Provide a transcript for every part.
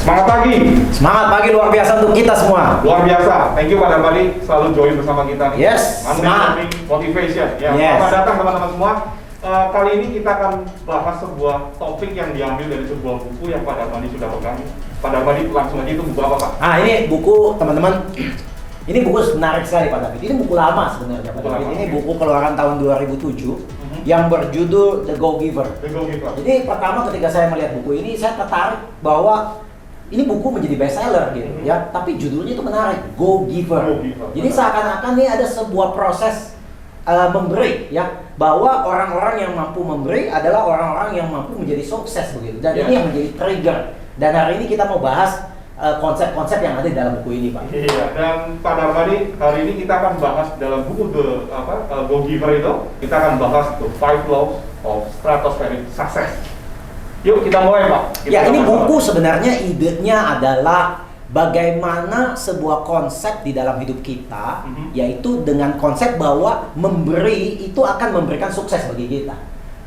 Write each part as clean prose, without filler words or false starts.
Semangat pagi. Semangat pagi luar biasa untuk kita semua. Luar biasa. Thank you Pak Darmadi selalu join bersama kita nih. Yes, semangat. Motivation. Ya, Yes. selamat datang teman-teman semua. Kali ini kita akan bahas sebuah topik yang diambil dari sebuah buku yang Pak Darmadi sudah pegang. Pak Darmadi langsung aja, itu buku apa Pak? Ini buku teman-teman. Ini buku menarik sekali Pak David. Ini buku lama sebenarnya Pak David. Ini buku keluaran tahun 2007 yang berjudul The Go Giver. The Go Giver. Jadi pertama ketika saya melihat buku ini, saya tertarik bahwa ini buku menjadi bestseller gitu ya. Tapi judulnya itu menarik, Go Giver. Go Giver. Jadi seakan-akan ini ada sebuah proses memberi ya, bahwa orang-orang yang mampu memberi adalah orang-orang yang mampu menjadi sukses begitu. Dan ini yang menjadi trigger. Dan hari ini kita mau bahas konsep-konsep yang ada di dalam buku ini Pak. Iya, dan Pak Darmadi hari ini kita akan bahas dalam buku Go Giver itu, kita akan bahas The 5 Laws of Stratospheric Success. Yuk kita mulai Pak. Ini buku sebenarnya idenya adalah bagaimana sebuah konsep di dalam hidup kita, yaitu dengan konsep bahwa memberi itu akan memberikan sukses bagi kita.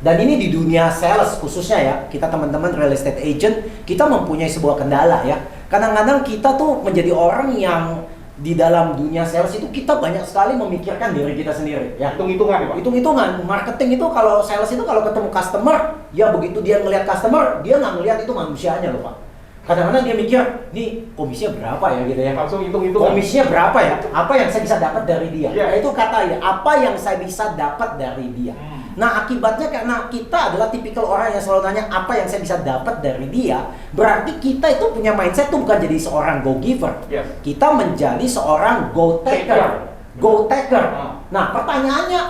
Dan ini di dunia sales khususnya ya, kita teman-teman real estate agent, kita mempunyai sebuah kendala ya. Kadang-kadang kita tuh menjadi orang yang di dalam dunia sales itu kita banyak sekali memikirkan diri kita sendiri ya. Hitung-hitungan ya Pak? Hitung-hitungan. Marketing itu kalau sales itu kalau ketemu customer, ya begitu dia ngelihat customer, dia nggak ngelihat itu manusianya loh Pak. Kadang-kadang dia mikir, nih komisinya berapa ya gitu ya. Langsung hitung-hitungan. Komisinya berapa ya? Apa yang saya bisa dapat dari dia? Yeah. Itu kata ya, apa yang saya bisa dapat dari dia. Nah akibatnya karena kita adalah tipikal orang yang selalu nanya apa yang saya bisa dapat dari dia, berarti kita itu punya mindset tuh bukan jadi seorang go giver. Yes. Kita menjadi seorang go taker. Go taker. Nah pertanyaannya,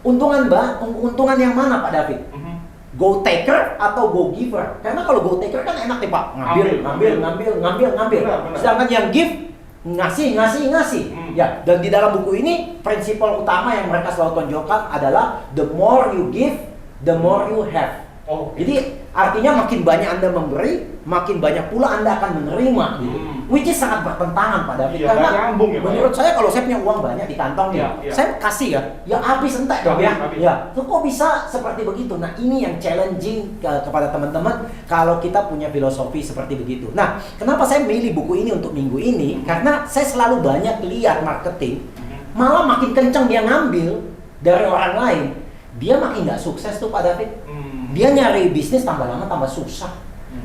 untungan yang mana Pak David? Go taker atau go giver? Karena kalau go taker kan enak nih Pak, ngambil. Benar. Sedangkan yang give, ngasih. Ya, dan di dalam buku ini prinsip utama yang mereka selalu tonjolkan adalah the more you give, the more you have. Jadi artinya makin banyak Anda memberi, makin banyak pula Anda akan menerima gitu. Which is sangat bertentangan Pak David. Karena nyambung, ya, menurut saya kalau saya punya uang banyak di kantong saya kasih ya habis entek dong ya. Ya, so, kok bisa seperti begitu? Nah, ini yang challenging kepada teman-teman kalau kita punya filosofi seperti begitu. Nah, kenapa saya milih buku ini untuk minggu ini? Karena saya selalu banyak lihat marketing malah makin kencang dia ngambil dari orang lain, dia makin nggak sukses tuh Pak David. Dia nyari bisnis tambah lama tambah susah.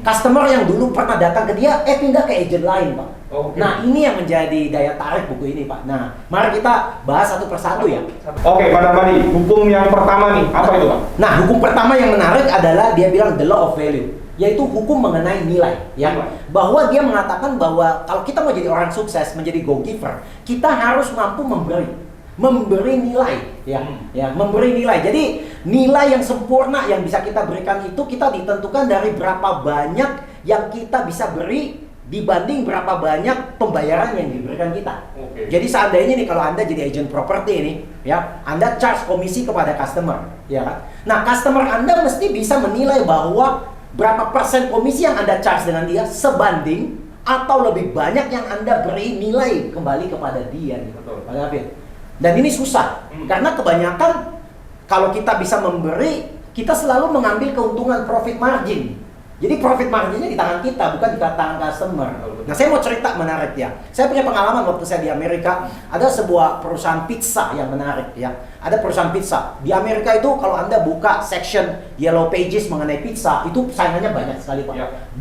Customer yang dulu pernah datang ke dia, pindah ke agent lain Pak. Nah ini yang menjadi daya tarik buku ini Pak. Nah mari kita bahas satu persatu ya. Oke Pak Darmadi, hukum yang pertama nih, apa itu Pak? Nah hukum pertama yang menarik adalah dia bilang the law of value, yaitu hukum mengenai nilai ya. Bahwa dia mengatakan bahwa kalau kita mau jadi orang sukses, menjadi go giver, kita harus mampu memberi nilai ya, memberi nilai. Jadi nilai yang sempurna yang bisa kita berikan itu kita ditentukan dari berapa banyak yang kita bisa beri dibanding berapa banyak pembayaran yang diberikan kita. Jadi seandainya nih kalau Anda jadi agent properti ini ya, Anda charge komisi kepada customer ya kan. Nah, customer Anda mesti bisa menilai bahwa berapa persen komisi yang Anda charge dengan dia sebanding atau lebih banyak yang Anda beri nilai kembali kepada dia gitu. Pak David. Dan ini susah, karena kebanyakan kalau kita bisa memberi, kita selalu mengambil keuntungan profit margin. Jadi profit marginnya di tangan kita, bukan di tangan customer. Nah saya mau cerita menarik ya. Saya punya pengalaman waktu saya di Amerika, ada sebuah perusahaan pizza yang menarik ya. Ada perusahaan pizza. Di Amerika itu kalau Anda buka section Yellow Pages mengenai pizza, itu saingannya banyak sekali Pak.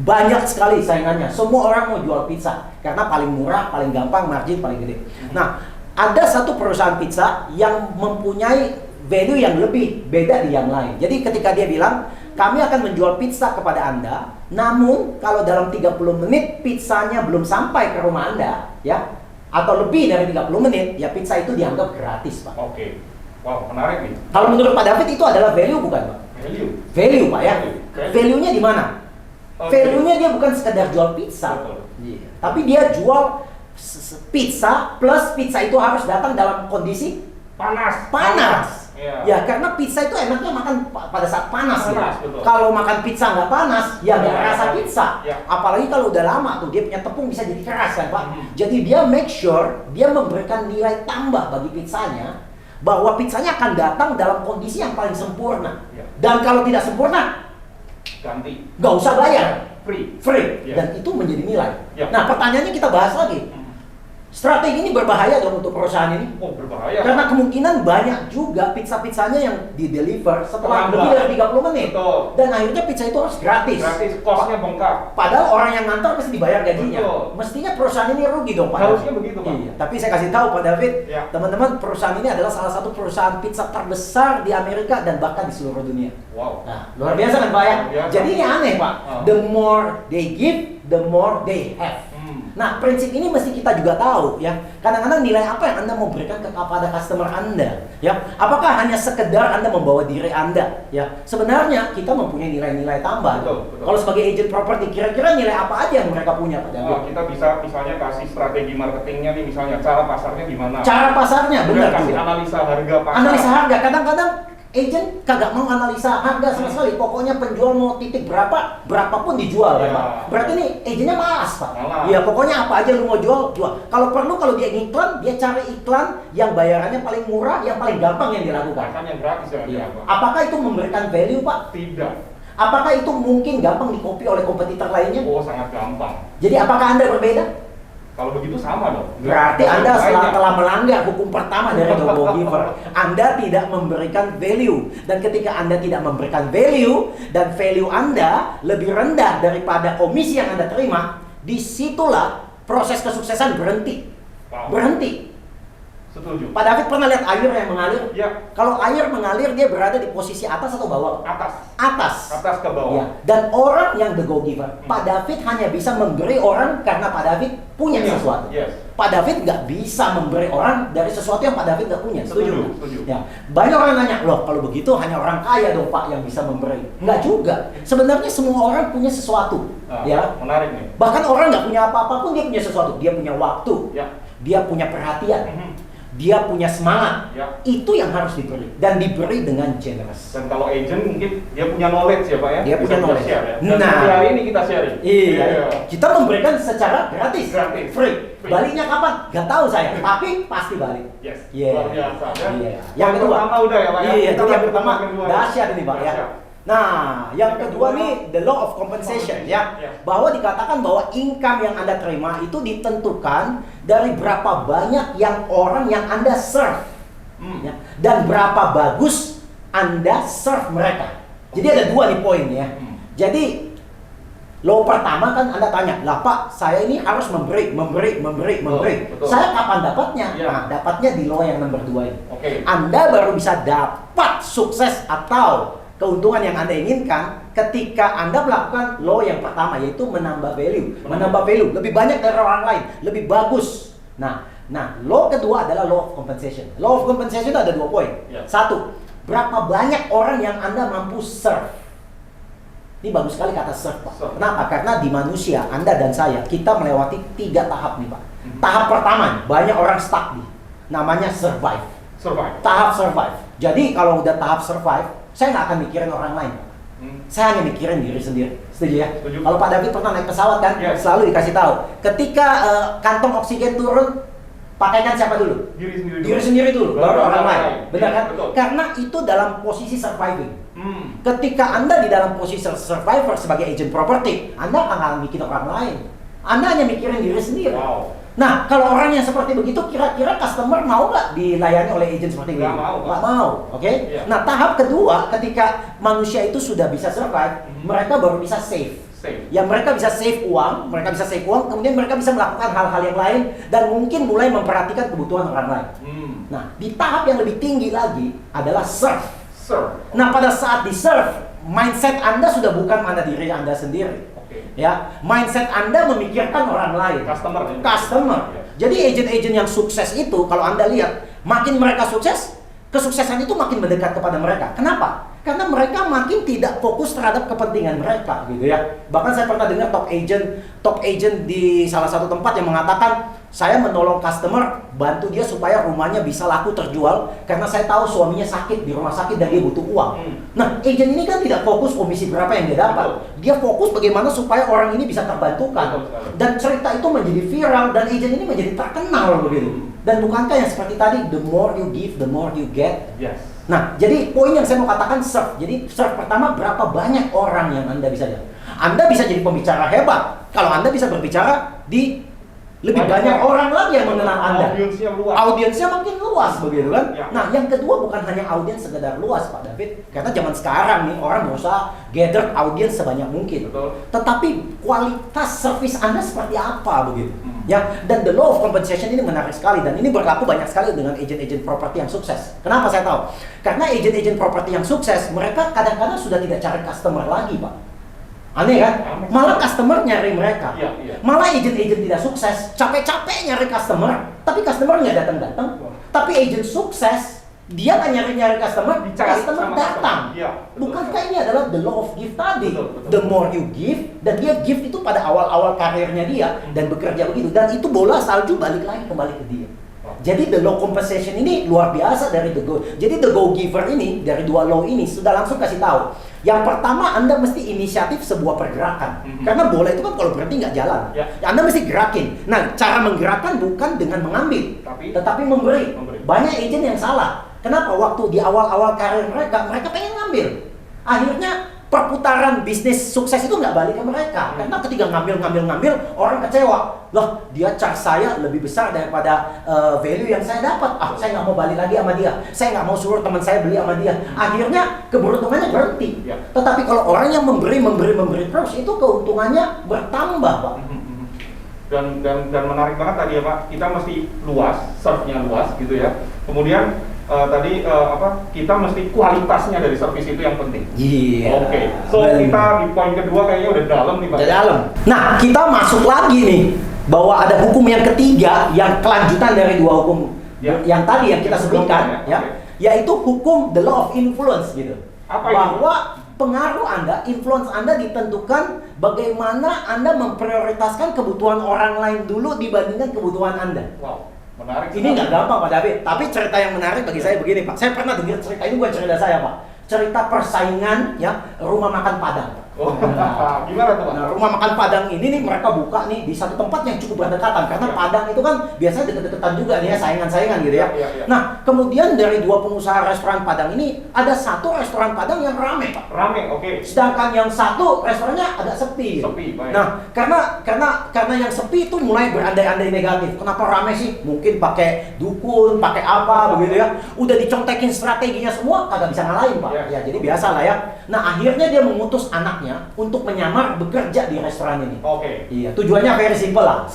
Banyak sekali saingannya. Semua orang mau jual pizza, karena paling murah, paling gampang, margin paling gede. Nah, ada satu perusahaan pizza yang mempunyai value yang lebih beda di yang lain. Jadi ketika dia bilang, kami akan menjual pizza kepada Anda, namun kalau dalam 30 menit pizzanya belum sampai ke rumah Anda, ya, atau lebih dari 30 menit, ya pizza itu dianggap gratis, Pak. Wow, menarik nih. Kalau menurut Pak David itu adalah value bukan, Pak? Value, Pak ya. Value-nya di mana? Value-nya dia bukan sekedar jual pizza, tapi dia jual pizza plus pizza itu harus datang dalam kondisi panas. Ya karena pizza itu enaknya makan pada saat panas ya. Kalau makan pizza nggak panas, ya nggak rasa pizza. Apalagi kalau udah lama tuh dia punya tepung bisa jadi keras kan Pak. Jadi dia make sure dia memberikan nilai tambah bagi pizzanya, bahwa pizzanya akan datang dalam kondisi yang paling sempurna. Dan kalau tidak sempurna, ganti. Nggak usah bayar. Free. Yes. Dan itu menjadi nilai. Ya. Nah, pertanyaannya kita bahas lagi. Strategi ini berbahaya dong untuk perusahaan ini. Oh, berbahaya. Karena kemungkinan banyak juga pizza-pizzanya yang di-deliver setelah lebih dari 30 menit. Betul. Dan akhirnya pizza itu harus gratis. Cost-nya bengkak. Padahal orang yang ngantar pasti dibayar gajinya. Betul. Mestinya perusahaan ini rugi dong, Pak. Harusnya begitu, Pak. Iya. Tapi saya kasih tahu Pak David, Ya. teman-teman, perusahaan ini adalah salah satu perusahaan pizza terbesar di Amerika dan bahkan di seluruh dunia. Wow. Nah, luar biasa kan Pak ya? Luar biasa. Jadi ini aneh Pak. The more they give, the more they have. Nah, prinsip ini mesti kita juga tahu ya. Kadang-kadang nilai apa yang Anda mau berikan kepada customer Anda, ya? Apakah hanya sekedar Anda membawa diri Anda, ya? Sebenarnya kita mempunyai nilai-nilai tambah. Betul. Kalau sebagai agent properti, kira-kira nilai apa aja yang mereka punya, Pak David? Kita bisa misalnya kasih strategi marketingnya nih, misalnya cara pasarnya gimana. Cara pasarnya, benar kasih juga. analisa harga pasar. Analisa harga, kadang-kadang agent kagak mau analisa harga sama sekali. Pokoknya penjual mau titik berapa, berapapun dijual ya, Ya. Pak. Berarti nih agentnya malas, Pak. Malas. Iya, pokoknya apa aja lu mau jual, jual. Kalau perlu, kalau dia iklan, dia cari iklan yang bayarannya paling murah, yang paling gampang yang dilakukan. Bahkan yang gratis ya. Iya. Apakah itu memberikan value, Pak? Tidak. Apakah itu mungkin gampang di-copy oleh kompetitor lainnya? Oh, sangat gampang. Jadi apakah Anda berbeda? Kalau begitu sama dong. Berarti Anda Banyak. telah melanggar hukum pertama dari The Go Giver. Anda tidak memberikan value. Dan ketika Anda tidak memberikan value, dan value Anda lebih rendah daripada komisi yang Anda terima, disitulah proses kesuksesan berhenti. Wow. Berhenti. Setuju. Pak David pernah lihat air yang mengalir? Ya. Kalau air mengalir, dia berada di posisi atas atau bawah? Atas. Atas. Atas ke bawah. Ya. Dan orang yang the go giver, Pak David hanya bisa memberi orang karena Pak David punya sesuatu. Yes. Pak David nggak bisa memberi orang dari sesuatu yang Pak David nggak punya. Setuju? Setuju. Ya. Banyak orang nanya, loh kalau begitu hanya orang kaya dong Pak yang bisa memberi. Nggak juga. Sebenarnya semua orang punya sesuatu. Ya. Menarik nih. Bahkan orang nggak punya apa-apa pun dia punya sesuatu. Dia punya waktu. Ya. Dia punya perhatian. Dia punya semangat. Ya. Itu yang harus diberi. Dan diberi dengan generous. Dan kalau agent mungkin dia punya knowledge ya Pak ya. Dia punya knowledge. Share, ya. Dan Nah. seperti hari ini kita sharing. Iya. Kita memberikan secara gratis. Gratis. Free. Free. Baliknya kapan? Gak tahu saya. Tapi pasti balik. Yes. Iya. Luar biasa ya. Iya. Yang pertama udah ya Pak ya. Iya, Kita itu yang lanjut pertama. ke kedua. Dahsyat ini Pak ya. Dahsyat. Nah, yang kedua nih the law of compensation ya. Ya. Bahwa dikatakan bahwa income yang Anda terima itu ditentukan dari berapa banyak yang orang yang Anda serve. Ya. Dan berapa bagus Anda serve mereka. Jadi ada dua nih poin ya. Jadi law pertama kan Anda tanya, lah Pak, saya ini harus memberi. Betul. Saya kapan dapatnya? Ya. Nah, dapatnya di law yang nomor 2 ini. Oke. Anda baru bisa dapat sukses atau keuntungan yang Anda inginkan ketika Anda melakukan law yang pertama, yaitu menambah value. Menambah value, lebih banyak dari orang lain, lebih bagus. Nah, law kedua adalah law of compensation. Law of compensation itu ada 2 poin. Ya. Satu, berapa banyak orang yang Anda mampu serve. Ini bagus sekali kata serve, Pak. Serve. Kenapa? Karena di manusia, Anda dan saya, kita melewati 3 tahap nih, Pak. Tahap pertama, banyak orang stuck nih. Namanya survive. Tahap survive. Jadi kalau udah tahap survive, saya nggak akan mikirin orang lain. Saya hanya mikirin diri sendiri. Setuju ya? Setuju. Kalau Pak David pernah naik pesawat kan, Yes. selalu dikasih tahu. Ketika kantong oksigen turun, pakaikan siapa dulu? Diri sendiri dulu, baru orang lain. Benar kan? Betul. Karena itu dalam posisi surviving. Ketika Anda di dalam posisi survivor sebagai agent property, Anda akan mikirin orang lain. Anda hanya mikirin diri sendiri. Wow. Nah, kalau orang yang seperti begitu, kira-kira customer mau nggak dilayani oleh agent seperti ini? Nggak mau. Nggak mau, oke? Iya. Nah, tahap kedua, ketika manusia itu sudah bisa survive, mereka baru bisa save. Ya, mereka bisa save uang, kemudian mereka bisa melakukan hal-hal yang lain, dan mungkin mulai memperhatikan kebutuhan orang lain. Nah, di tahap yang lebih tinggi lagi adalah serve. Nah, pada saat di serve, mindset Anda sudah bukan pada diri Anda sendiri. Ya, mindset Anda memikirkan orang lain. Customer. Jadi agent-agent yang sukses itu, kalau Anda lihat, makin mereka sukses, kesuksesan itu makin mendekat kepada mereka. Kenapa? Karena mereka makin tidak fokus terhadap kepentingan mereka, gitu ya. Bahkan saya pernah dengar top agent di salah satu tempat yang mengatakan, saya menolong customer, bantu dia supaya rumahnya bisa laku terjual, karena saya tahu suaminya sakit di rumah sakit dan dia butuh uang. Nah, agent ini kan tidak fokus komisi berapa yang dia dapat. Dia fokus bagaimana supaya orang ini bisa terbantukan. Dan cerita itu menjadi viral, dan agent ini menjadi terkenal begitu. Dan bukankah yang seperti tadi, the more you give, the more you get? Yes. Nah, jadi poin yang saya mau katakan serve. Jadi serve pertama, berapa banyak orang yang Anda bisa jadi. Anda bisa jadi pembicara hebat kalau Anda bisa berbicara di lebih banyak orang lagi yang mengenal Anda. Audiensnya luas. Audiensnya makin luas begitu kan? Ya. Nah, yang kedua bukan hanya audiens sekedar luas Pak David. Karena zaman sekarang nih orang berusaha gather audiens sebanyak mungkin. Betul. Tetapi kualitas service Anda seperti apa begitu? Ya, dan the law of compensation ini menarik sekali dan ini berlaku banyak sekali dengan agent-agent properti yang sukses. Kenapa saya tahu? Karena agent-agent properti yang sukses, mereka kadang-kadang sudah tidak cari customer lagi, Pak. Aneh kan? Malah customer nyari mereka. Iya, iya. Malah agent-agent tidak sukses, capek-capek nyari customer, tapi customer nggak datang-datang. Tapi agent sukses, dia nggak nyari-nyari customer, Dicari customer sama datang. customer. Iya, betul. Bukankah ini adalah the law of give tadi? Betul, betul. The more you give, dan dia give itu pada awal-awal karirnya dia dan bekerja begitu, dan itu bola salju balik lagi kembali ke dia. Jadi the law compensation ini luar biasa dari the go. Jadi the go giver ini dari dua law ini sudah langsung kasih tahu. Yang pertama, Anda mesti inisiatif sebuah pergerakan. Karena bola itu kan kalau berhenti nggak jalan. Ya. Anda mesti gerakin. Nah, cara menggerakkan bukan dengan mengambil, tetapi memberi. Banyak agent yang salah. Kenapa? Waktu di awal-awal karir mereka pengen ngambil. Akhirnya perputaran bisnis sukses itu nggak balik ke mereka. Karena ketika ngambil, orang kecewa. Loh, dia charge saya lebih besar daripada value yang saya dapat. Saya nggak mau balik lagi sama dia. Saya nggak mau suruh teman saya beli sama dia. Akhirnya keberuntungannya berhenti. Ya. Tetapi kalau orang yang memberi terus, itu keuntungannya bertambah, Pak. Dan menarik banget tadi ya Pak, kita mesti luas, serve-nya luas gitu ya. Kemudian kita mesti kualitasnya dari service itu yang penting. Iya. Oke. So kita di poin kedua kayaknya udah dalam nih Pak. Udah dalam. Nah, kita masuk lagi nih bahwa ada hukum yang ketiga yang kelanjutan dari dua hukum yang tadi yang kita sebutkan yaitu hukum the law of influence gitu. Apa itu? Bahwa pengaruh Anda, influence Anda ditentukan bagaimana Anda memprioritaskan kebutuhan orang lain dulu dibandingkan kebutuhan Anda. Wow, menarik. Ini nggak gampang Pak David, tapi cerita yang menarik bagi saya begini Pak. Saya pernah dengar cerita ini, bukan cerita saya Pak. Cerita persaingan rumah makan Padang. Oh, gimana tuh Pak? Nah, rumah makan Padang ini nih mereka buka nih di satu tempat yang cukup berdekatan karena Padang itu kan biasanya deket-deketan juga nih ya, saingan-saingan gitu ya. Nah, kemudian dari dua pengusaha restoran Padang ini ada satu restoran Padang yang rame Pak. Rame, oke. Sedangkan yang satu restorannya agak sepi. Sepi, baik. Nah, karena yang sepi itu mulai berandai-andai negatif. Kenapa rame sih? Mungkin pakai dukun, pakai apa begitu ya. Udah dicontekin strateginya semua, kagak bisa ngalahin Pak. Ya, jadi biasa lah ya. Nah, akhirnya dia mengutus anaknya untuk menyamar bekerja di restoran ini. Oke. Iya, tujuannya very simple lah,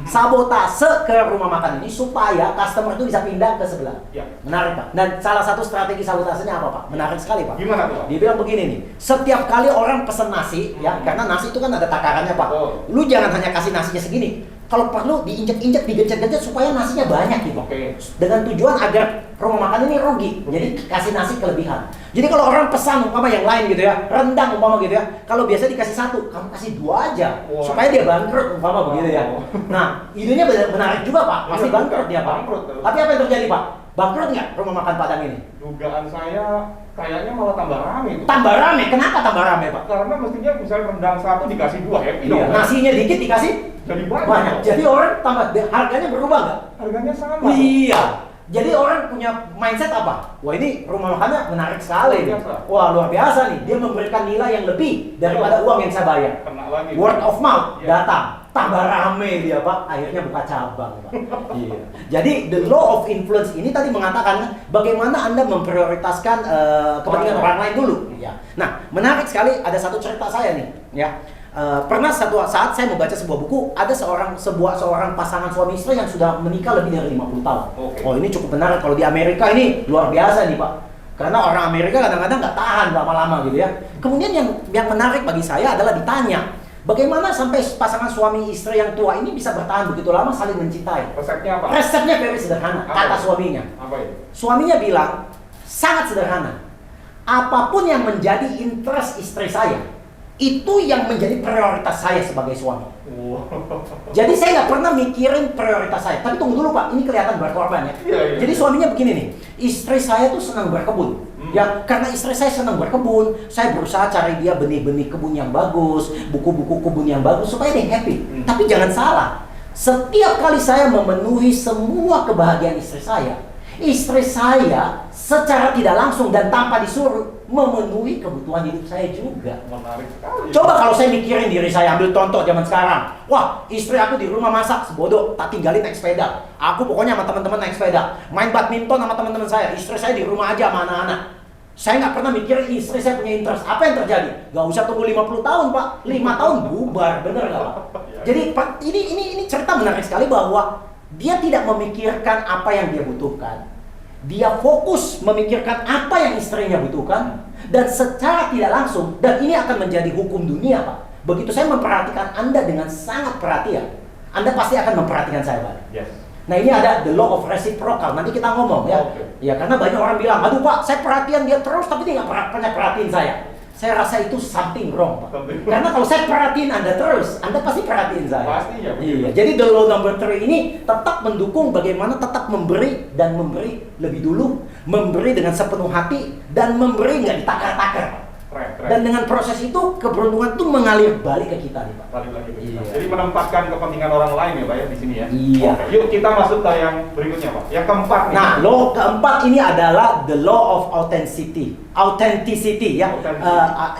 sabotase ke rumah makan ini supaya customer itu bisa pindah ke sebelah. Ya. Menarik Pak. Dan salah satu strategi sabotasenya apa Pak? Menarik sekali Pak. Gimana tuh Pak? Dia bilang begini nih, setiap kali orang pesen nasi, ya karena nasi itu kan ada takarannya Pak. Lu jangan hanya kasih nasinya segini. Kalau perlu diinjek-injek, digencet-gencet supaya nasinya banyak gitu. Oke. Dengan tujuan agar rumah makan ini rugi. Jadi kasih nasi kelebihan. Jadi kalau orang pesan umpama yang lain gitu ya, rendang umpama gitu ya. Kalau biasa dikasih satu, kamu kasih dua aja. Wah. Supaya dia bangkrut umpama begitu ya. Nah, idenya menarik juga Pak. Pasti Iya, bangkrut dia Pak. bangkrut. Tapi apa yang terjadi Pak? Bangkrut nggak rumah makan Padang ini? Dugaan saya kayaknya malah tambah rame tuh. Tambah rame. Kenapa tambah rame Pak? Karena mestinya misalnya rendang satu dikasih dua, happy Iya, dong. nasinya dikit dikasih Jadi banyak. banyak. Jadi orang tambah, harganya berubah nggak? Harganya sama. Iya. Jadi orang punya mindset apa? Wah, ini rumah makannya menarik sekali nih. Luar biasa. Wah, luar biasa nih. Dia memberikan nilai yang lebih daripada uang yang saya bayar. Kena lagi. Word of mouth Iya. datang. Tambah rame dia Pak. Akhirnya buka cabang Pak. Iya. Jadi the law of influence ini tadi mengatakan bagaimana Anda memprioritaskan kepentingan orang lain dulu. Ya. Nah, menarik sekali. Ada satu cerita saya nih. Ya. Pernah satu saat saya membaca sebuah buku, ada seorang pasangan suami istri yang sudah menikah lebih dari 50 tahun. Oke. Oh, ini cukup menarik. Kalau di Amerika ini luar biasa nih Pak. Karena orang Amerika kadang-kadang nggak tahan lama-lama gitu ya. Kemudian yang menarik bagi saya adalah ditanya, bagaimana sampai pasangan suami istri yang tua ini bisa bertahan begitu lama saling mencintai? Resepnya apa? Resepnya very sederhana, Apa kata itu? suaminya. Apa itu? Suaminya bilang, sangat sederhana. Apapun yang menjadi interest istri saya, itu yang menjadi prioritas saya sebagai suami. Wow. Jadi saya nggak pernah mikirin prioritas saya. Tapi tunggu dulu Pak, ini kelihatan berkorban ya. Iya. Jadi suaminya begini nih, istri saya tuh senang berkebun. Ya, karena istri saya senang berkebun, saya berusaha cari dia benih-benih kebun yang bagus, buku-buku kebun yang bagus supaya dia happy. Tapi jangan salah, setiap kali saya memenuhi semua kebahagiaan istri saya, Istri saya secara tidak langsung dan tanpa disuruh memenuhi kebutuhan hidup saya juga. Menarik sekali. Coba kalau saya mikirin diri saya, ambil contoh zaman sekarang. Wah, istri aku di rumah masak, sebodoh, tak tinggalin naik sepeda. Aku pokoknya sama teman-teman naik sepeda. Main badminton sama teman-teman saya. Istri saya di rumah aja sama anak-anak. Saya nggak pernah mikirin istri saya punya interest. Apa yang terjadi? Gak usah tunggu 50 tahun, Pak. 5 tahun bubar, bener nggak, Pak? Jadi, Pak, ini cerita menarik sekali bahwa dia tidak memikirkan apa yang dia butuhkan. Dia fokus memikirkan apa yang istrinya butuhkan. Dan secara tidak langsung, dan ini akan menjadi hukum dunia, Pak. Begitu saya memperhatikan Anda dengan sangat perhatian, Anda pasti akan memperhatikan saya, Pak. Yes. Nah, ini ada the law of reciprocal. Nanti kita ngomong ya. Okay. Ya, karena banyak orang bilang, aduh Pak, saya perhatian dia terus, tapi dia nggak pernah perhatiin saya. Saya rasa itu something wrong, Pak. Karena kalau saya perhatiin Anda terus, Anda pasti perhatiin saya. Pastinya. Iya. Jadi the law number 3 ini tetap mendukung bagaimana tetap memberi dan memberi lebih dulu, memberi dengan sepenuh hati dan memberi nggak ditakar-takar. Keren. Dan dengan proses itu keberuntungan itu mengalir balik ke kita nih, Pak. Balik lagi ke kita. Iya. Jadi menempatkan kepentingan orang lain ya, Pak ya, di sini ya. Iya. Oke, yuk kita masuk ke yang berikutnya, Pak. Yang keempat nih. Nah, law keempat ini adalah the law of authenticity. Authenticity ya.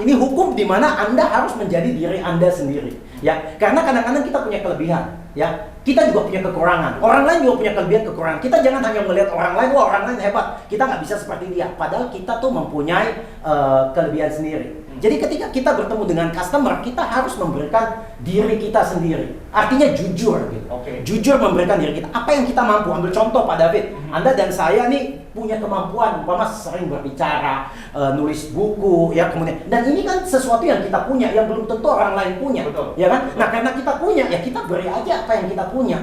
Ini hukum di mana Anda harus menjadi diri Anda sendiri. Ya, karena kadang-kadang kita punya kelebihan, ya. Kita juga punya kekurangan. Orang lain juga punya kelebihan kekurangan. Kita jangan hanya melihat orang lain, wah orang lain hebat. Kita nggak bisa seperti dia. Padahal kita tuh mempunyai kelebihan sendiri. Jadi ketika kita bertemu dengan customer, kita harus memberikan diri kita sendiri. Artinya jujur gitu. Oke. Jujur memberikan diri kita. Apa yang kita mampu. Ambil contoh Pak David. Anda dan saya nih punya kemampuan, umpama sering berbicara, nulis buku, ya kemudian. Dan ini kan sesuatu yang kita punya, yang belum tentu orang lain punya. Betul. Ya kan? Nah karena kita punya, ya kita beri aja apa yang kita punya.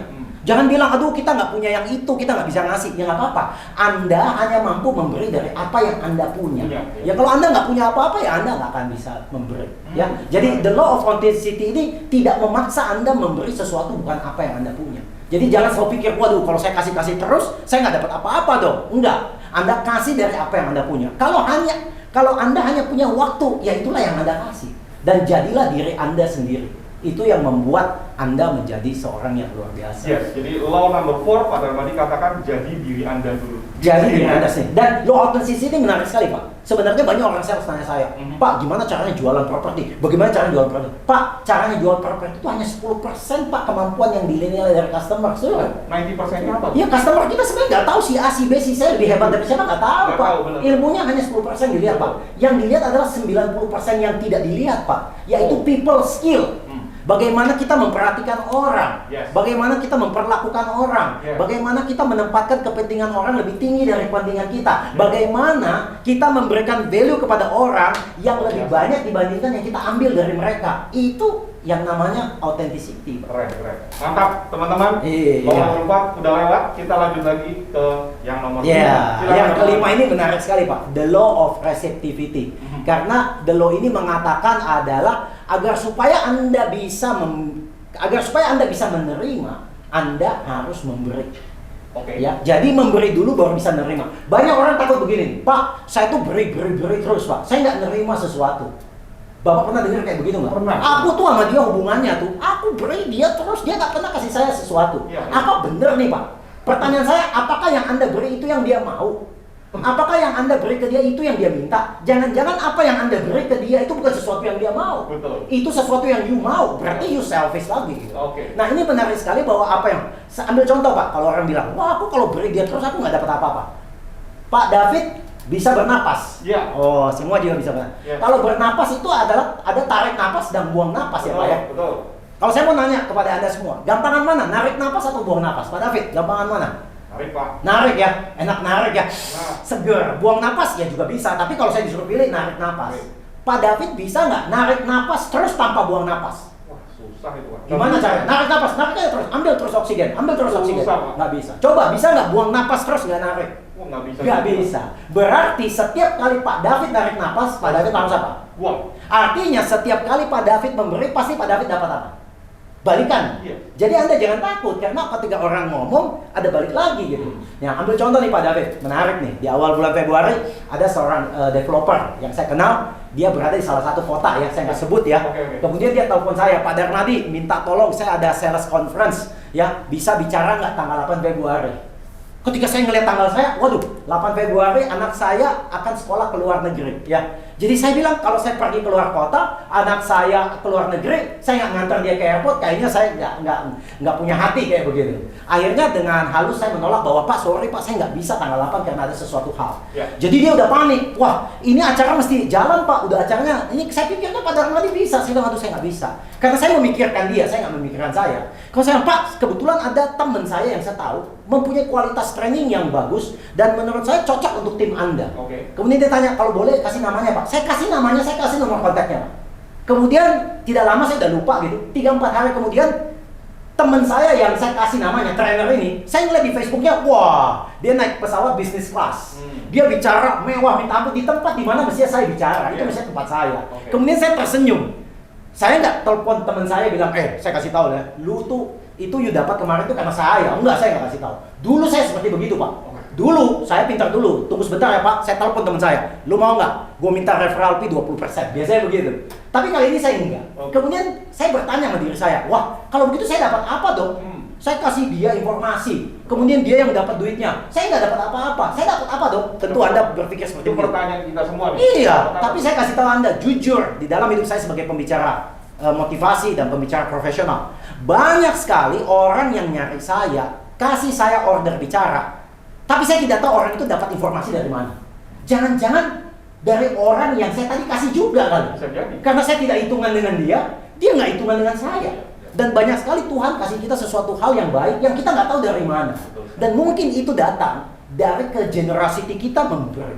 Jangan bilang, aduh kita nggak punya yang itu, kita nggak bisa ngasih. Ya nggak apa-apa. Anda hanya mampu memberi dari apa yang Anda punya. Ya kalau Anda nggak punya apa-apa, ya Anda nggak akan bisa memberi. Ya, jadi the law of authenticity ini tidak memaksa Anda memberi sesuatu bukan apa yang Anda punya. Jadi jangan selalu pikir, waduh kalau saya kasih terus, saya nggak dapat apa-apa dong. Enggak. Anda kasih dari apa yang Anda punya. Kalau Anda hanya punya waktu, ya itulah yang Anda kasih. Dan jadilah diri Anda sendiri. Itu yang membuat Anda menjadi seorang yang luar biasa. Yes, jadi law number 4 Pak Darmadi katakan jadi diri Anda dulu. Jadi diri Anda sendiri. Dan law authenticity ini menarik sekali, Pak. Sebenarnya banyak orang sales tanya saya, Pak, gimana caranya jualan properti? Bagaimana caranya jualan properti? Pak, caranya jual properti itu hanya 10% Pak kemampuan yang dinilai dari customer. 90%-nya apa? Iya, customer kita sebenarnya nggak tahu si A, si B, si C lebih hebat dari siapa, nggak tahu, Nggak Pak. tahu, benar. Ilmunya hanya 10% dilihat, Pak. Yang dilihat adalah 90% yang tidak dilihat, Pak. Yaitu people skill. Bagaimana kita memperhatikan orang, Yes. bagaimana kita memperlakukan orang, Yes. bagaimana kita menempatkan kepentingan orang lebih tinggi dari kepentingan kita, bagaimana kita memberikan value kepada orang yang lebih Yes. banyak dibandingkan yang kita ambil dari mereka. Itu yang namanya authenticity. Keren. Mantap, teman-teman. Iya. Law nomor 4 udah lewat, kita lanjut lagi ke yang nomor 5. Ya, yang kelima ini menarik sekali, Pak. The law of receptivity. Karena the law ini mengatakan adalah agar supaya Anda bisa menerima, Anda harus memberi. Oke. Ya, jadi memberi dulu baru bisa menerima. Banyak orang takut begini, Pak, saya tuh beri terus, Pak. Saya nggak nerima sesuatu. Bapak pernah dengar kayak begitu nggak? Pernah. Aku tuh sama dia hubungannya tuh, aku beri dia terus, dia nggak pernah kasih saya sesuatu. Iya. Apa bener nih, Pak? Pertanyaan saya, apakah yang Anda beri itu yang dia mau? Apakah yang Anda beri ke dia itu yang dia minta? Jangan-jangan apa yang Anda beri ke dia itu bukan sesuatu yang dia mau. Betul. Itu sesuatu yang you mau, berarti you selfish lagi gitu. Oke. Nah ini menarik sekali bahwa apa yang, ambil contoh Pak, kalau orang bilang, wah aku kalau beri dia terus aku nggak dapat apa-apa. Pak David bisa bernapas. Iya. Oh, semua juga bisa bernapas. Iya. Kalau bernapas itu adalah ada tarik napas dan buang napas ya Pak ya. Betul. Kalau saya mau nanya kepada Anda semua, gampangan mana? Narik napas atau buang napas? Pak David, gampangan mana? Tarik, Pak. Narik ya, enak narik ya. Nah. Seger, buang napas ya juga bisa. Tapi kalau saya disuruh pilih narik napas. Oke. Pak David bisa nggak narik napas terus tanpa buang napas? Wah, susah itu, Pak. Gimana caranya? Narik napas, narik aja terus, ambil terus oksigen, Susah, Pak. nggak bisa. Coba bisa nggak buang napas terus nggak narik? Wah, nggak bisa. Nggak bisa. Berarti setiap kali Pak David narik napas, Pak David harus apa? Buang. Artinya setiap kali Pak David memberi, pasti Pak David dapat apa? Balikan. Iya. Jadi Anda jangan takut karena ketika orang ngomong ada balik lagi gitu. Ya, ambil contoh nih Pak David, menarik nih. Di awal bulan Februari ada seorang developer yang saya kenal, dia berada di salah satu kota ya, saya nggak sebut ya. Oke. Kemudian dia telepon saya, Pak Darmadi, minta tolong saya ada sales conference ya, bisa bicara nggak tanggal 8 Februari. Ketika saya ngelihat tanggal saya, waduh, 8 Februari anak saya akan sekolah ke luar negeri, ya. Jadi saya bilang kalau saya pergi ke luar kota, anak saya ke luar negeri, saya nggak ngantar dia ke airport, kayaknya saya nggak punya hati kayak begitu. Akhirnya dengan halus saya menolak bahwa Pak, sorry Pak, saya nggak bisa tanggal 8 karena ada sesuatu hal. Ya. Jadi dia udah panik, wah ini acara mesti jalan Pak, udah acaranya. Ini saya pikirnya Pak Darmadi bisa, saya bilang aduh saya nggak bisa. Karena saya memikirkan dia, saya nggak memikirkan saya. Kalau saya bilang, Pak, kebetulan ada teman saya yang saya tahu mempunyai kualitas training yang bagus dan menurut saya cocok untuk tim Anda. Oke. Kemudian dia tanya, kalau boleh kasih namanya Pak. Saya kasih namanya, saya kasih nomor kontaknya Pak. Kemudian tidak lama saya udah lupa gitu, 3-4 hari kemudian teman saya yang saya kasih namanya, trainer ini, saya ngeliat di Facebooknya, wah dia naik pesawat bisnis kelas. Dia bicara mewah minta ampun di tempat di mana mestinya saya bicara, itu mestinya tempat saya. Kemudian saya tersenyum. Saya nggak telepon teman saya bilang, saya kasih tahu ya, lu tuh itu you dapat kemarin tuh karena saya. Enggak, saya nggak kasih tahu. Dulu saya seperti begitu Pak. Dulu saya pintar dulu, tunggu sebentar ya Pak, saya telepon teman saya, lu mau nggak? Gue minta referral fee 20%, biasanya begitu. Tapi kali ini saya enggak. Kemudian saya bertanya sama diri saya, wah kalau begitu saya dapat apa dong? Saya kasih dia informasi, kemudian dia yang dapat duitnya. Saya nggak dapat apa-apa, saya dapat apa dong? Tentu Anda berpikir seperti Itu itu. pertanyaan kita semua nih. Iya, tapi saya kasih tahu Anda, jujur, di dalam hidup saya sebagai pembicara motivasi dan pembicara profesional, banyak sekali orang yang nyari saya, kasih saya order bicara, tapi saya tidak tahu orang itu dapat informasi dari mana. Jangan-jangan dari orang yang saya tadi kasih juga kali. Bisa jadi. Karena saya tidak hitungan dengan dia nggak hitungan dengan saya. Dan banyak sekali Tuhan kasih kita sesuatu hal yang baik yang kita nggak tahu dari mana. Dan mungkin itu datang dari generosity kita memberi.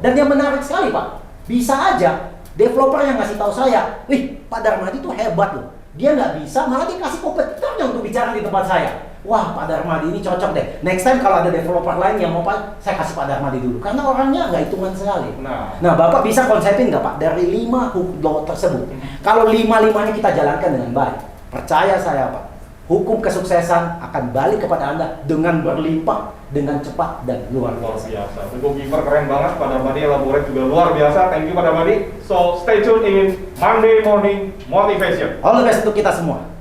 Dan yang menarik sekali Pak, bisa aja developer yang ngasih tahu saya, wih Pak Darmadi itu hebat loh. Dia nggak bisa, malah dia kasih kompetitornya untuk bicara di tempat saya. Wah Pak Darmadi ini cocok deh. Next time kalau ada developer lain yang mau Pak, saya kasih Pak Darmadi dulu. Karena orangnya nggak hitungan sekali. Nah Bapak bisa konsepin nggak Pak dari 5 law tersebut? Kalau 5-5-nya kita jalankan dengan baik, percaya saya Pak, hukum kesuksesan akan balik kepada Anda dengan berlimpah, dengan cepat dan luar biasa. Goalkeeper keren banget, Pak Darmadi elaborate juga luar biasa. Thank you Pak Darmadi. So stay tuned in Monday Morning Motivation. All the best untuk kita semua.